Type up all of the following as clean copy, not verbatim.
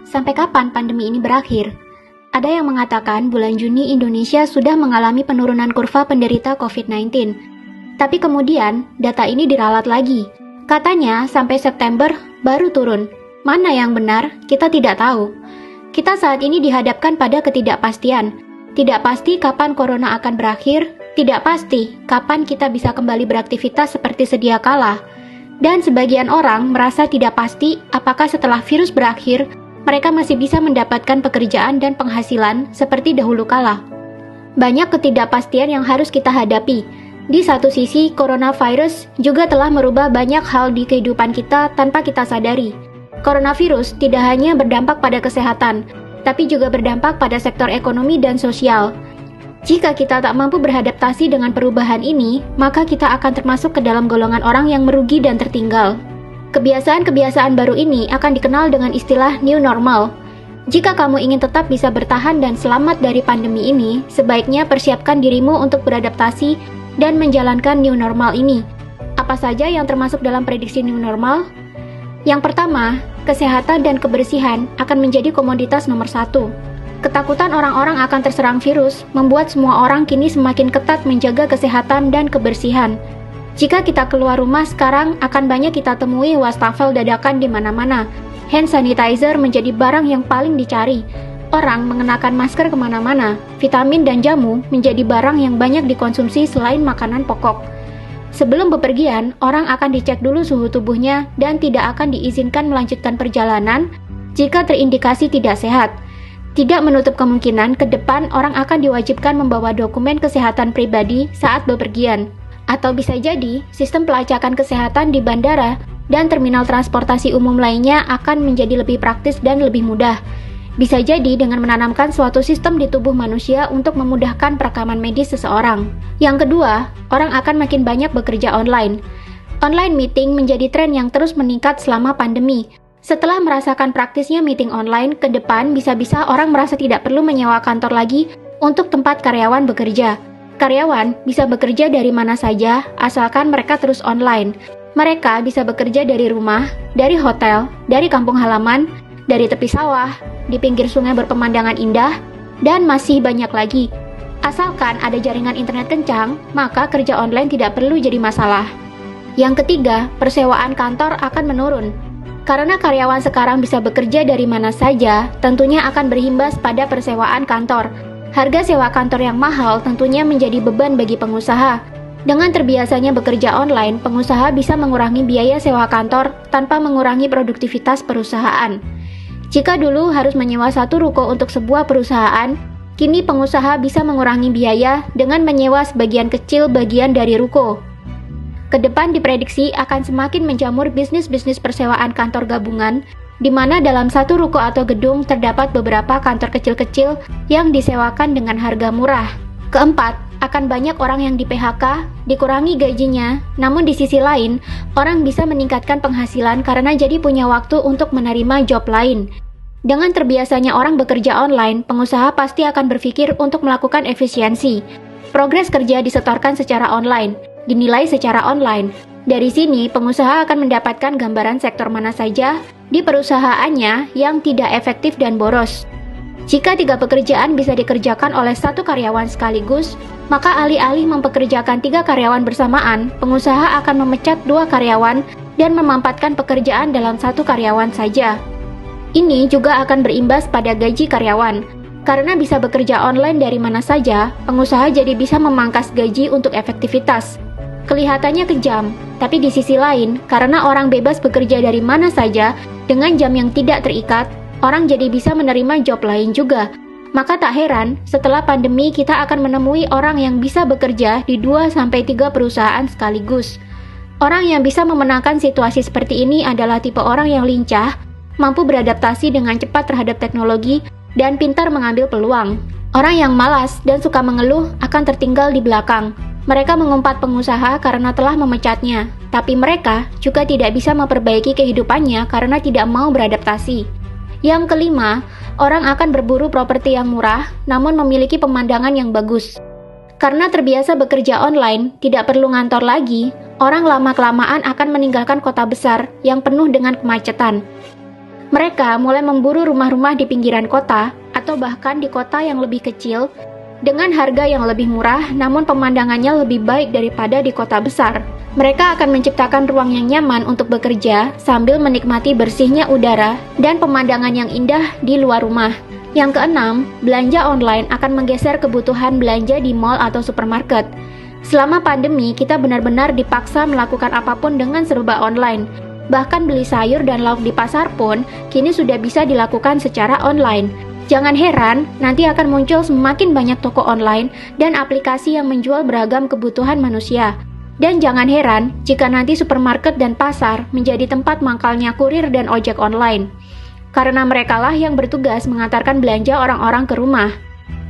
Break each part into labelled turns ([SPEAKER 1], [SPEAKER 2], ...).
[SPEAKER 1] Sampai kapan pandemi ini berakhir? Ada yang mengatakan bulan Juni Indonesia sudah mengalami penurunan kurva penderita COVID-19. Tapi kemudian data ini diralat lagi. Katanya sampai September baru turun. Mana yang benar? Kita tidak tahu. Kita saat ini dihadapkan pada ketidakpastian. Tidak pasti kapan corona akan berakhir, tidak pasti kapan kita bisa kembali beraktivitas seperti sedia kala. Dan sebagian orang merasa tidak pasti apakah setelah virus berakhir, mereka masih bisa mendapatkan pekerjaan dan penghasilan seperti dahulu kala. Banyak ketidakpastian yang harus kita hadapi. Di satu sisi, coronavirus juga telah merubah banyak hal di kehidupan kita tanpa kita sadari. Coronavirus tidak hanya berdampak pada kesehatan, tapi juga berdampak pada sektor ekonomi dan sosial. Jika kita tak mampu beradaptasi dengan perubahan ini, maka kita akan termasuk ke dalam golongan orang yang merugi dan tertinggal. Kebiasaan-kebiasaan baru ini akan dikenal dengan istilah new normal. Jika kamu ingin tetap bisa bertahan dan selamat dari pandemi ini, sebaiknya persiapkan dirimu untuk beradaptasi dan menjalankan new normal ini. Apa saja yang termasuk dalam prediksi new normal? Yang pertama, kesehatan dan kebersihan akan menjadi komoditas nomor 1. Ketakutan orang-orang akan terserang virus membuat semua orang kini semakin ketat menjaga kesehatan dan kebersihan. Jika kita keluar rumah sekarang, akan banyak kita temui wastafel dadakan di mana-mana. Hand sanitizer menjadi barang yang paling dicari. Orang mengenakan masker kemana-mana. Vitamin dan jamu menjadi barang yang banyak dikonsumsi selain makanan pokok. Sebelum bepergian, orang akan dicek dulu suhu tubuhnya dan tidak akan diizinkan melanjutkan perjalanan jika terindikasi tidak sehat. Tidak menutup kemungkinan ke depan orang akan diwajibkan membawa dokumen kesehatan pribadi saat bepergian. Atau bisa jadi, sistem pelacakan kesehatan di bandara dan terminal transportasi umum lainnya akan menjadi lebih praktis dan lebih mudah. Bisa jadi dengan menanamkan suatu sistem di tubuh manusia untuk memudahkan perekaman medis seseorang. Yang kedua, orang akan makin banyak bekerja online. Online meeting menjadi tren yang terus meningkat selama pandemi. Setelah merasakan praktisnya meeting online, ke depan bisa-bisa orang merasa tidak perlu menyewa kantor lagi untuk tempat karyawan bekerja. Karyawan bisa bekerja dari mana saja, asalkan mereka terus online. Mereka bisa bekerja dari rumah, dari hotel, dari kampung halaman, dari tepi sawah, di pinggir sungai berpemandangan indah, dan masih banyak lagi. Asalkan ada jaringan internet kencang, maka kerja online tidak perlu jadi masalah. Yang ketiga, persewaan kantor akan menurun. Karena karyawan sekarang bisa bekerja dari mana saja, tentunya akan berimbas pada persewaan kantor. Harga sewa kantor yang mahal tentunya menjadi beban bagi pengusaha. Dengan terbiasanya bekerja online, pengusaha bisa mengurangi biaya sewa kantor tanpa mengurangi produktivitas perusahaan. Jika dulu harus menyewa satu ruko untuk sebuah perusahaan, kini pengusaha bisa mengurangi biaya dengan menyewa sebagian kecil bagian dari ruko. Kedepan diprediksi akan semakin menjamur bisnis-bisnis persewaan kantor gabungan, di mana dalam satu ruko atau gedung terdapat beberapa kantor kecil-kecil yang disewakan dengan harga murah. Keempat, akan banyak orang yang di-PHK, dikurangi gajinya, namun di sisi lain, orang bisa meningkatkan penghasilan karena jadi punya waktu untuk menerima job lain. Dengan terbiasanya orang bekerja online, pengusaha pasti akan berpikir untuk melakukan efisiensi. Progres kerja disetorkan secara online, dinilai secara online. Dari sini, pengusaha akan mendapatkan gambaran sektor mana saja di perusahaannya yang tidak efektif dan boros. Jika 3 pekerjaan bisa dikerjakan oleh 1 karyawan sekaligus, maka alih-alih mempekerjakan 3 karyawan bersamaan, pengusaha akan memecat 2 karyawan dan memampatkan pekerjaan dalam 1 karyawan saja. Ini juga akan berimbas pada gaji karyawan. Karena bisa bekerja online dari mana saja, pengusaha jadi bisa memangkas gaji untuk efektivitas. Kelihatannya kejam, tapi di sisi lain, karena orang bebas bekerja dari mana saja dengan jam yang tidak terikat, orang jadi bisa menerima job lain juga. Maka tak heran, setelah pandemi kita akan menemui orang yang bisa bekerja di 2-3 perusahaan sekaligus. Orang yang bisa memenangkan situasi seperti ini adalah tipe orang yang lincah, mampu beradaptasi dengan cepat terhadap teknologi, dan pintar mengambil peluang. Orang yang malas dan suka mengeluh akan tertinggal di belakang. Mereka mengumpat pengusaha karena telah memecatnya, tapi mereka juga tidak bisa memperbaiki kehidupannya karena tidak mau beradaptasi. Yang kelima, orang akan berburu properti yang murah namun memiliki pemandangan yang bagus. Karena terbiasa bekerja online, tidak perlu ngantor lagi, orang lama-kelamaan akan meninggalkan kota besar yang penuh dengan kemacetan. Mereka mulai memburu rumah-rumah di pinggiran kota atau bahkan di kota yang lebih kecil dengan harga yang lebih murah namun pemandangannya lebih baik daripada di kota besar. Mereka akan menciptakan ruang yang nyaman untuk bekerja sambil menikmati bersihnya udara dan pemandangan yang indah di luar rumah. Yang keenam, belanja online akan menggeser kebutuhan belanja di mall atau supermarket. Selama pandemi, kita benar-benar dipaksa melakukan apapun dengan serba online. Bahkan beli sayur dan lauk di pasar pun kini sudah bisa dilakukan secara online. Jangan heran, nanti akan muncul semakin banyak toko online dan aplikasi yang menjual beragam kebutuhan manusia. Dan jangan heran jika nanti supermarket dan pasar menjadi tempat mangkalnya kurir dan ojek online. Karena merekalah yang bertugas mengantarkan belanja orang-orang ke rumah.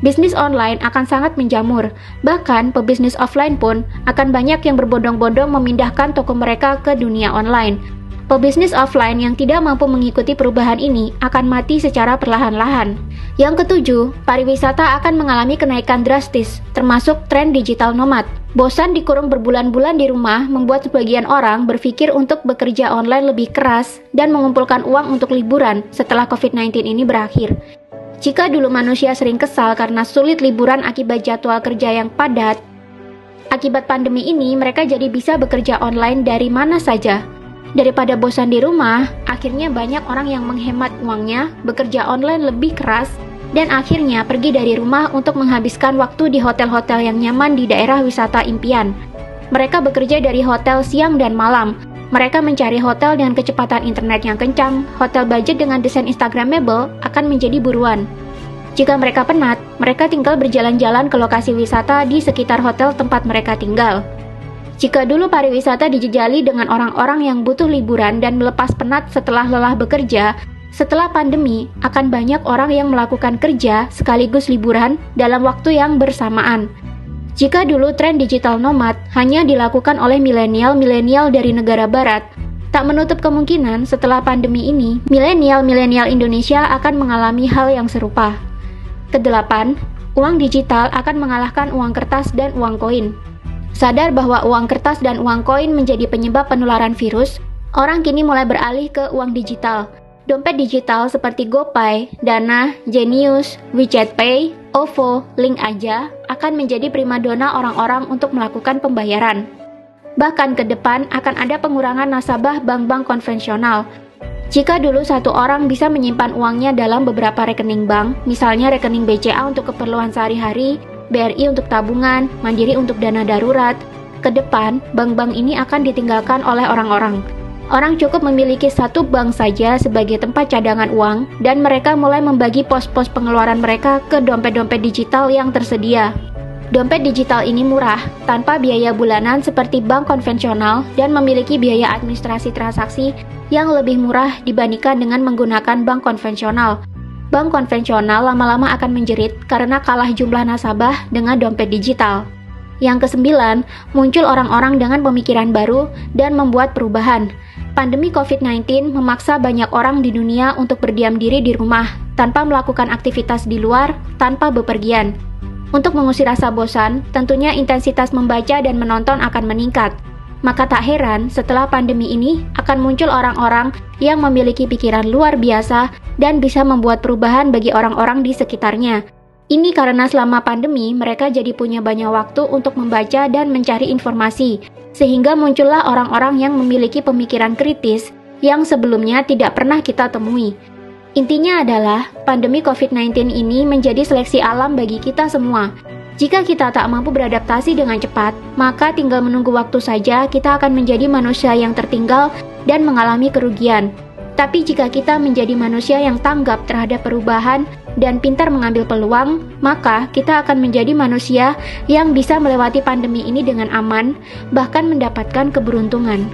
[SPEAKER 1] Bisnis online akan sangat menjamur, bahkan pebisnis offline pun akan banyak yang berbondong-bondong memindahkan toko mereka ke dunia online. Pebisnis offline yang tidak mampu mengikuti perubahan ini akan mati secara perlahan-lahan. Yang ketujuh, pariwisata akan mengalami kenaikan drastis, termasuk tren digital nomad. Bosan dikurung berbulan-bulan di rumah membuat sebagian orang berpikir untuk bekerja online lebih keras dan mengumpulkan uang untuk liburan setelah COVID-19 ini berakhir. Jika dulu manusia sering kesal karena sulit liburan akibat jadwal kerja yang padat, akibat pandemi ini mereka jadi bisa bekerja online dari mana saja. Daripada bosan di rumah, akhirnya banyak orang yang menghemat uangnya, bekerja online lebih keras, dan akhirnya pergi dari rumah untuk menghabiskan waktu di hotel-hotel yang nyaman di daerah wisata impian. Mereka bekerja dari hotel siang dan malam. Mereka mencari hotel dengan kecepatan internet yang kencang, hotel budget dengan desain Instagramable akan menjadi buruan. Jika mereka penat, mereka tinggal berjalan-jalan ke lokasi wisata di sekitar hotel tempat mereka tinggal. Jika dulu pariwisata dijejali dengan orang-orang yang butuh liburan dan melepas penat setelah lelah bekerja, setelah pandemi akan banyak orang yang melakukan kerja sekaligus liburan dalam waktu yang bersamaan. Jika dulu tren digital nomad hanya dilakukan oleh milenial-milenial dari negara barat, tak menutup kemungkinan setelah pandemi ini, milenial-milenial Indonesia akan mengalami hal yang serupa. Kedelapan, uang digital akan mengalahkan uang kertas dan uang koin. Sadar bahwa uang kertas dan uang koin menjadi penyebab penularan virus, orang kini mulai beralih ke uang digital. Dompet digital seperti GoPay, Dana, Genius, WeChat Pay, OVO, Link Aja akan menjadi primadona orang-orang untuk melakukan pembayaran. Bahkan ke depan akan ada pengurangan nasabah bank-bank konvensional. Jika dulu satu orang bisa menyimpan uangnya dalam beberapa rekening bank, misalnya rekening BCA untuk keperluan sehari-hari, BRI untuk tabungan, Mandiri untuk dana darurat. Ke depan, bank-bank ini akan ditinggalkan oleh orang-orang. Orang cukup memiliki satu bank saja sebagai tempat cadangan uang, dan mereka mulai membagi pos-pos pengeluaran mereka ke dompet-dompet digital yang tersedia. Dompet digital ini murah, tanpa biaya bulanan seperti bank konvensional, dan memiliki biaya administrasi transaksi yang lebih murah dibandingkan dengan menggunakan bank konvensional. Bank konvensional lama-lama akan menjerit karena kalah jumlah nasabah dengan dompet digital. Yang kesembilan, muncul orang-orang dengan pemikiran baru dan membuat perubahan. Pandemi COVID-19 memaksa banyak orang di dunia untuk berdiam diri di rumah, tanpa melakukan aktivitas di luar, tanpa bepergian. Untuk mengusir rasa bosan, tentunya intensitas membaca dan menonton akan meningkat. Maka tak heran setelah pandemi ini akan muncul orang-orang yang memiliki pikiran luar biasa dan bisa membuat perubahan bagi orang-orang di sekitarnya. Ini karena selama pandemi mereka jadi punya banyak waktu untuk membaca dan mencari informasi, sehingga muncullah orang-orang yang memiliki pemikiran kritis yang sebelumnya tidak pernah kita temui. Intinya adalah pandemi COVID-19 ini menjadi seleksi alam bagi kita semua. Jika kita tak mampu beradaptasi dengan cepat, maka tinggal menunggu waktu saja kita akan menjadi manusia yang tertinggal dan mengalami kerugian. Tapi jika kita menjadi manusia yang tanggap terhadap perubahan dan pintar mengambil peluang, maka kita akan menjadi manusia yang bisa melewati pandemi ini dengan aman, bahkan mendapatkan keberuntungan.